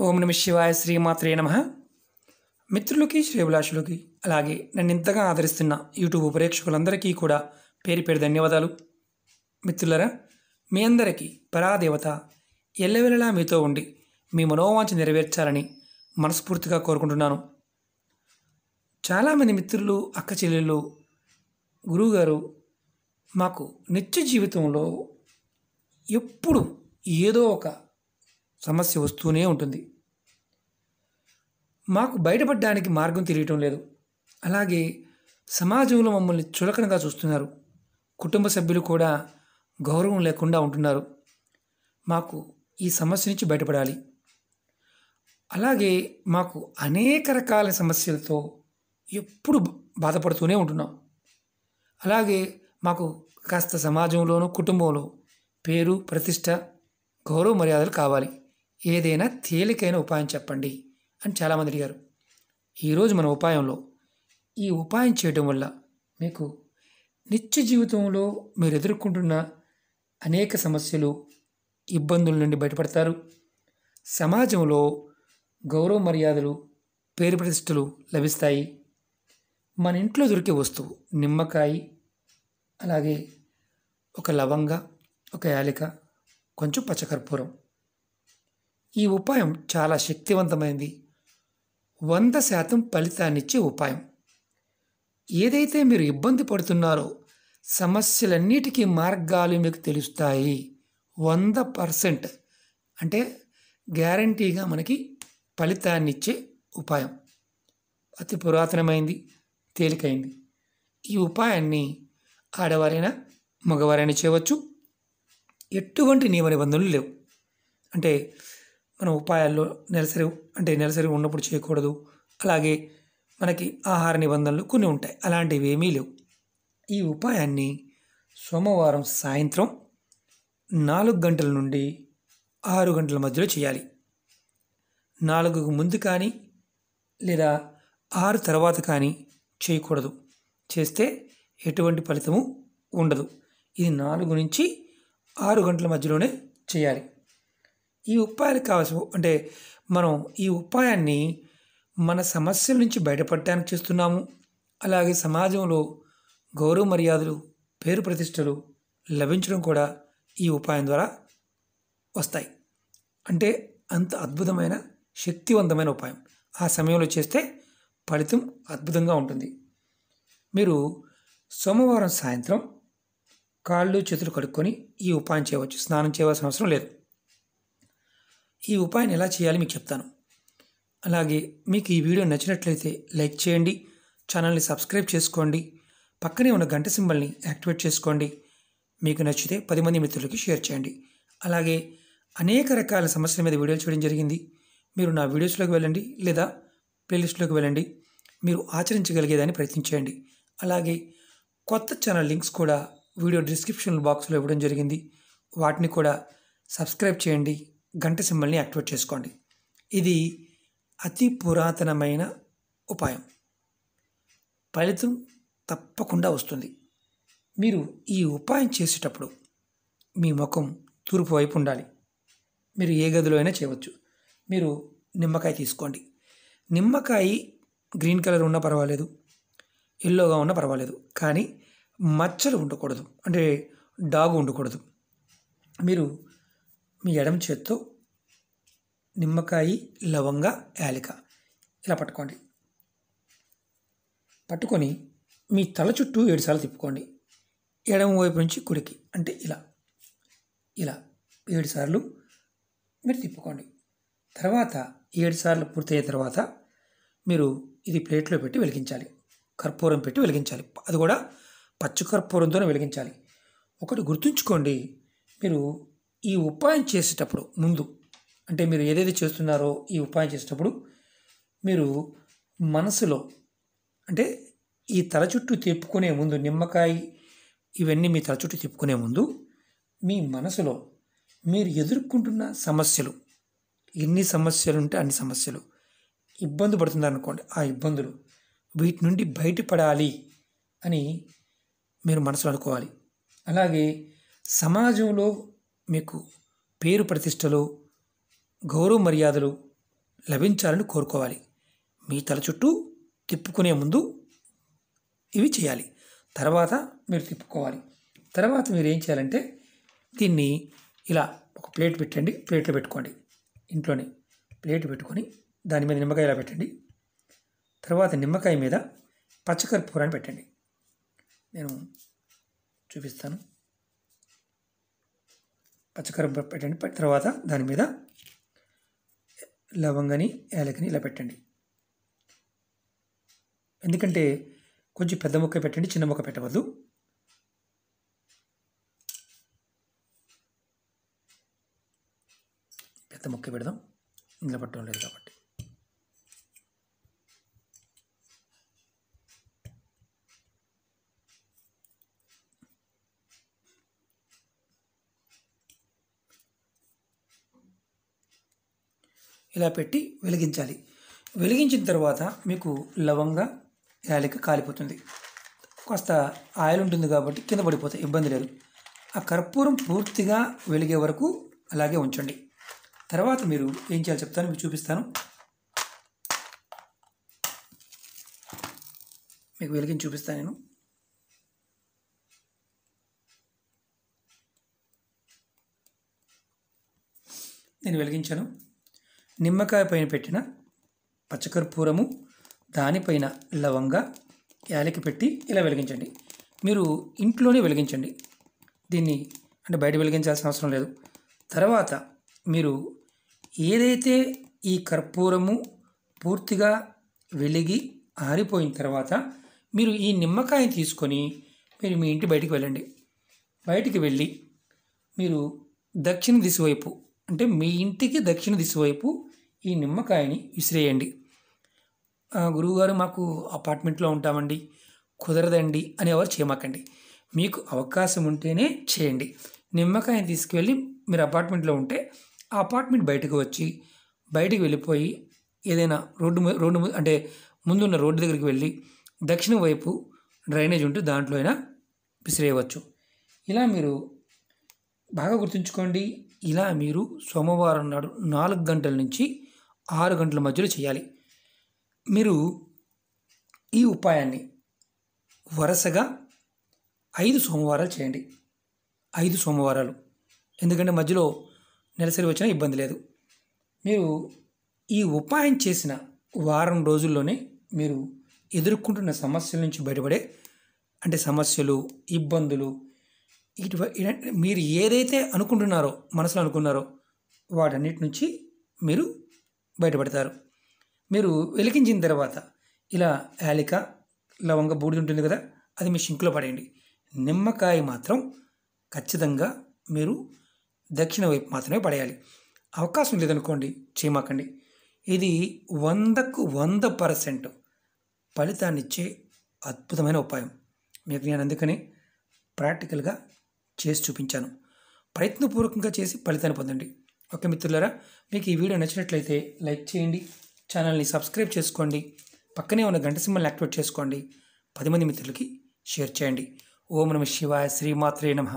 ఓం నమ శివాయ శ్రీమాత్రే నమ. మిత్రులకి శ్రేభిలాషులకి అలాగే నన్ను ఇంతగా ఆదరిస్తున్న యూట్యూబ్ ప్రేక్షకులందరికీ కూడా పేరు పేరు ధన్యవాదాలు. మిత్రులరా, మీ అందరికీ పరాదేవత ఎల్లవెల్లలా మీతో ఉండి మీ మనోవాంఛ నెరవేర్చాలని మనస్ఫూర్తిగా కోరుకుంటున్నాను. చాలామంది మిత్రులు, అక్క చెల్లెళ్ళు, గురువుగారు మాకు నిత్య జీవితంలో ఎప్పుడు ఏదో ఒక సమస్య వస్తూనే ఉంటుంది, మాకు బయటపడడానికి మార్గం తెలియటం లేదు, అలాగే సమాజంలో మమ్మల్ని చులకనగా చూస్తున్నారు, కుటుంబ సభ్యులు కూడా గౌరవం లేకుండా ఉంటున్నారు, మాకు ఈ సమస్య నుంచి బయటపడాలి, అలాగే మాకు అనేక రకాల సమస్యలతో ఎప్పుడు బాధపడుతూనే ఉంటున్నాం, అలాగే మాకు కాస్త సమాజంలోనూ కుటుంబంలో పేరు, ప్రతిష్ట, గౌరవ మర్యాదలు కావాలి, ఏదైనా తేలికైన ఉపాయం చెప్పండి అని చాలామంది అడిగారు. ఈరోజు మన ఉపాయంలో ఈ ఉపాయం చేయడం వల్ల మీకు నిత్య జీవితంలో మీరు ఎదుర్కొంటున్న అనేక సమస్యలు, ఇబ్బందుల నుండి బయటపడతారు. సమాజంలో గౌరవ మర్యాదలు, పేరు ప్రతిష్టలు లభిస్తాయి. మన ఇంట్లో దొరికే వస్తువు నిమ్మకాయ, అలాగే ఒక లవంగ, ఒక యాలిక, కొంచెం పచ్చకర్పూరం. ఈ ఉపాయం చాలా శక్తివంతమైనది, 100% ఫలితాన్నిచ్చే ఉపాయం. ఏదైతే మీరు ఇబ్బంది పడుతున్నారో సమస్యలన్నిటికీ మార్గాలు మీకు తెలుస్తాయి. 100% అంటే గ్యారంటీగా మనకి ఫలితాన్నిచ్చే ఉపాయం. అతి పురాతనమైంది, తేలికైంది. ఈ ఉపాయాన్ని ఆడవారైనా మగవారైనా చేయవచ్చు. ఎటువంటి నియమ నిబంధనలు లేవు. అంటే మన ఉపాయాల్లో నెలసరి ఉన్నప్పుడు చేయకూడదు, అలాగే మనకి ఆహార నిబంధనలు కొన్ని ఉంటాయి, అలాంటివి ఏమీ లేవు. ఈ ఉపాయాన్ని సోమవారం సాయంత్రం 4 గంటల నుండి 6 గంటల మధ్యలో చేయాలి. 4కు ముందు కానీ లేదా 6 తర్వాత కానీ చేయకూడదు. చేస్తే ఎటువంటి ఫలితము ఉండదు. ఇది 4 నుంచి 6 గంటల మధ్యలోనే చేయాలి. ఈ ఉపాయానికి కావాల్సిన మనం ఈ ఉపాయాన్ని మన సమస్యల నుంచి బయటపడటానికి చేస్తున్నాము. అలాగే సమాజంలో గౌరవ మర్యాదలు, పేరు ప్రతిష్టలు లభించడం కూడా ఈ ఉపాయం ద్వారా వస్తాయి. అంటే అంత అద్భుతమైన, శక్తివంతమైన ఉపాయం. ఆ సమయంలో చేస్తే ఫలితం అద్భుతంగా ఉంటుంది. మీరు సోమవారం సాయంత్రం కాళ్ళు చేతులు కడుక్కొని ఈ ఉపాయం చేయవచ్చు. స్నానం చేయవలసిన అవసరం లేదు. ఈ ఉపాయాన్ని ఎలా చేయాలి మీకు చెప్తాను. అలాగే మీకు ఈ వీడియో నచ్చినట్లయితే లైక్ చేయండి, ఛానల్ని సబ్స్క్రైబ్ చేసుకోండి, పక్కనే ఉన్న గంట సింబల్ని యాక్టివేట్ చేసుకోండి. మీకు నచ్చితే 10 మంది మిత్రులకి షేర్ చేయండి. అలాగే అనేక రకాల సమస్యల మీద వీడియోలు చేయడం జరిగింది. మీరు నా వీడియోస్లోకి వెళ్ళండి లేదా ప్లేలిస్ట్లోకి వెళ్ళండి. మీరు ఆచరించగలిగేదాన్ని ప్రయత్నించండి. అలాగే కొత్త ఛానల్ లింక్స్ కూడా వీడియో డిస్క్రిప్షన్ బాక్స్లో ఇవ్వడం జరిగింది. వాటిని కూడా సబ్స్క్రైబ్ చేయండి, గంట సింబల్ని యాక్టివేట్ చేసుకోండి. ఇది అతి పురాతనమైన ఉపాయం. ఫలితం తప్పకుండా వస్తుంది. మీరు ఈ ఉపాయం చేసేటప్పుడు మీ ముఖం తూర్పు వైపు ఉండాలి. మీరు ఏ గదిలో అయినా చేయవచ్చు. మీరు నిమ్మకాయ తీసుకోండి. నిమ్మకాయ గ్రీన్ కలర్ ఉన్నా పర్వాలేదు, ఎల్లోగా ఉన్నా పర్వాలేదు, కానీ మచ్చలు ఉండకూడదు, అంటే డాగు ఉండకూడదు. మీరు మీ ఎడమ చేత్తో నిమ్మకాయ, లవంగ, యాలిక ఇలా పట్టుకోండి. పట్టుకొని మీ తల చుట్టూ 7 సార్లు తిప్పుకోండి. ఎడమ వైపు నుంచి కుడికి, అంటే ఇలా 7 సార్లు మీరు తిప్పుకోండి. తర్వాత 7 సార్లు పూర్తయిన తర్వాత మీరు ఇది ప్లేట్లో పెట్టి వెలిగించాలి. కర్పూరం పెట్టి వెలిగించాలి. అది కూడా పచ్చ కర్పూరంతోనే వెలిగించాలి. ఒకటి గుర్తుంచుకోండి, మీరు ఈ ఉపాయం చేసేటప్పుడు ముందు, అంటే మీరు ఏదైతే చేస్తున్నారో ఈ ఉపాయం చేసేటప్పుడు మీరు మనసులో, అంటే ఈ తల చుట్టూ తిప్పుకునే ముందు, నిమ్మకాయ ఇవన్నీ మీ తల చుట్టూ తిప్పుకునే ముందు మీ మనసులో మీరు ఎదుర్కొంటున్న సమస్యలు, ఎన్ని సమస్యలు ఉంటే అన్ని సమస్యలు, ఇబ్బంది పడుతుందనుకోండి, ఆ ఇబ్బందులు, వీటి నుండి బయటపడాలి అని మీరు మనసులో అనుకోవాలి. అలాగే సమాజంలో మీకు పేరు ప్రతిష్టలు, గౌరవ మర్యాదలు, లభించాలని కోరుకోవాలి. మీ తల చుట్టూ తిప్పుకునే ముందు ఇవి చేయాలి. తర్వాత మీరు తిప్పుకోవాలి. తర్వాత మీరు ఏం చేయాలంటే దీన్ని ఇలా ఒక ప్లేట్ పెట్టండి. ప్లేట్లో పెట్టుకోండి. ఇంట్లోనే ప్లేట్ పెట్టుకొని దాని మీద నిమ్మకాయ ఇలా పెట్టండి. తర్వాత నిమ్మకాయ మీద పచ్చకర్పూరాన్ని పెట్టండి. నేను చూపిస్తాను. పచ్చకర్పూరం పెట్టండి. తర్వాత దాని మీద లవంగని యాలకని ఇలా పెట్టండి. ఎందుకంటే కొంచెం పెద్ద ముక్క పెట్టండి, చిన్న ముక్క పెట్టవద్దు. పెద్ద ముక్క పెడదాం, ఇందులో పట్టడం లేదు కాబట్టి. ఇలా పెట్టి వెలిగించాలి. వెలిగించిన తర్వాత మీకు లవంగ యాలక కాలిపోతుంది. కాస్త ఆయిల్ ఉంటుంది కాబట్టి కింద పడిపోతాయి, ఇబ్బంది లేదు. ఆ కర్పూరం పూర్తిగా వెలిగే వరకు అలాగే ఉంచండి. తర్వాత మీరు ఏం చేయాలో చెప్తాను, మీకు చూపిస్తాను. మీకు వెలిగించి చూపిస్తాను. నేను వెలిగించాను. నిమ్మకాయ పైన పెట్టిన పచ్చకర్పూరము, దానిపైన లవంగ యాలకి పెట్టి ఇలా వెలిగించండి. మీరు ఇంట్లోనే వెలిగించండి దీన్ని, అంటే బయట వెలిగించాల్సిన అవసరం లేదు. తర్వాత మీరు ఏదైతే ఈ కర్పూరము పూర్తిగా వెలిగి ఆరిపోయిన తర్వాత మీరు ఈ నిమ్మకాయని తీసుకొని మీరు మీ ఇంటి బయటికి వెళ్ళండి. బయటికి వెళ్ళి మీరు దక్షిణ దిశ వైపు, అంటే మీ ఇంటికి దక్షిణ దిశ వైపు ఈ నిమ్మకాయని విసిరేయండి. గురువుగారు మాకు అపార్ట్మెంట్లో ఉంటామండి, కుదరదండి అని ఎవరు చేయమాకండి. మీకు అవకాశం ఉంటేనే చేయండి. నిమ్మకాయని తీసుకువెళ్ళి మీరు అపార్ట్మెంట్లో ఉంటే ఆ అపార్ట్మెంట్ బయటకు వచ్చి బయటికి వెళ్ళిపోయి ఏదైనా రోడ్డు అంటే ముందున్న రోడ్డు దగ్గరికి వెళ్ళి దక్షిణ వైపు డ్రైనేజ్ ఉంటే దాంట్లో అయినా విసిరేయవచ్చు. ఇలా మీరు బాగా గుర్తుంచుకోండి. ఇలా మీరు సోమవారం నాడు 4 గంటల నుంచి 6 గంటల మధ్యలో చేయాలి. మీరు ఈ ఉపాయాన్ని వరుసగా 5 సోమవారాలు చేయండి. 5 సోమవారాలు, ఎందుకంటే మధ్యలో నెలసరి వచ్చినా ఇబ్బంది లేదు. మీరు ఈ ఉపాయం చేసిన వారం రోజుల్లోనే మీరు ఎదుర్కొంటున్న సమస్యల నుంచి బయటపడే, అంటే సమస్యలు, ఇబ్బందులు, మీరు ఏదైతే అనుకుంటున్నారో, మనసులో అనుకున్నారో వాటన్నిటి నుంచి మీరు బయటపడతారు. మీరు వెలిగించిన తర్వాత ఇలా యాలిక, లవంగ బూడిద ఉంటుంది కదా, అది మీ షింక్లో పడేయండి. నిమ్మకాయ మాత్రం ఖచ్చితంగా మీరు దక్షిణ వైపు మాత్రమే పడేయాలి. అవకాశం లేదనుకోండి, చేయమాకండి. ఇది 100కు 100% ఫలితాన్నిచ్చే అద్భుతమైన ఉపాయం. మీకు నేను అందుకనే ప్రాక్టికల్గా చేసి చూపించాను. ప్రయత్నపూర్వకంగా చేసి ఫలితాన్ని పొందండి. ఓకే మిత్రులారా, మీకు ఈ వీడియో నచ్చినట్లయితే లైక్ చేయండి, ఛానల్ని సబ్స్క్రైబ్ చేసుకోండి, పక్కనే ఉన్న గంట సింబల్ని యాక్టివేట్ చేసుకోండి, 10 మంది మిత్రులకి షేర్ చేయండి. ఓం నమః శివాయ, శ్రీమాత్రే నమః.